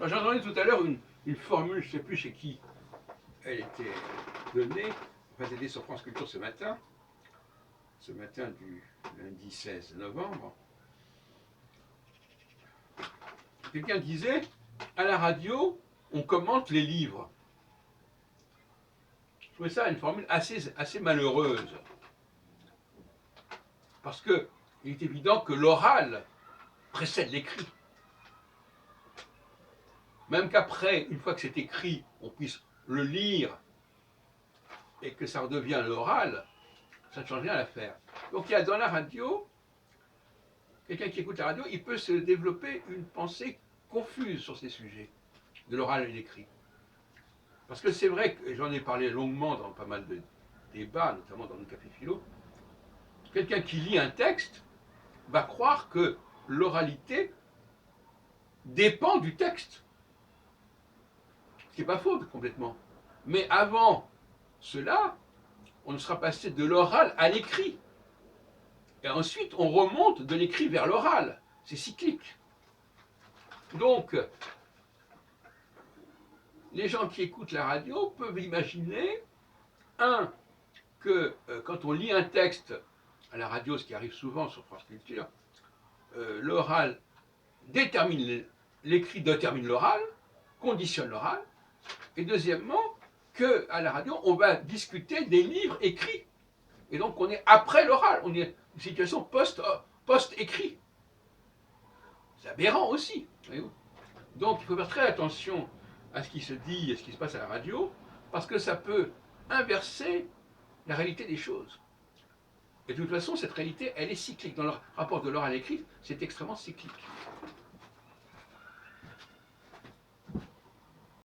J'ai entendu tout à l'heure une formule, je ne sais plus chez qui elle était donnée, enfin c'était sur France Culture ce matin du lundi 16 novembre. Quelqu'un disait, à la radio, on commente les livres. Je trouvais ça une formule assez malheureuse. Parce qu'il est évident que l'oral précède l'écrit. Même qu'après, une fois que c'est écrit, on puisse le lire et que ça redevient l'oral, ça ne change rien à l'affaire. Donc il y a dans la radio, quelqu'un qui écoute la radio, il peut se développer une pensée confuse sur ces sujets, de l'oral et de l'écrit. Parce que c'est vrai que j'en ai parlé longuement dans pas mal de débats, notamment dans le Café Philo, quelqu'un qui lit un texte va croire que l'oralité dépend du texte. Ce qui n'est pas faux complètement. Mais avant cela, on sera passé de l'oral à l'écrit. Et ensuite, on remonte de l'écrit vers l'oral. C'est cyclique. Donc, les gens qui écoutent la radio peuvent imaginer, que quand on lit un texte à la radio, ce qui arrive souvent sur France Culture, l'oral détermine l'écrit détermine l'oral, conditionne l'oral, et deuxièmement, qu'à la radio, on va discuter des livres écrits. Et donc, on est après l'oral, on est une situation post-écrit. C'est aberrant aussi. Donc, il faut faire très attention à ce qui se dit et ce qui se passe à la radio, parce que ça peut inverser la réalité des choses. Et de toute façon, cette réalité, elle est cyclique. Dans le rapport de l'oral à l'écrit, c'est extrêmement cyclique.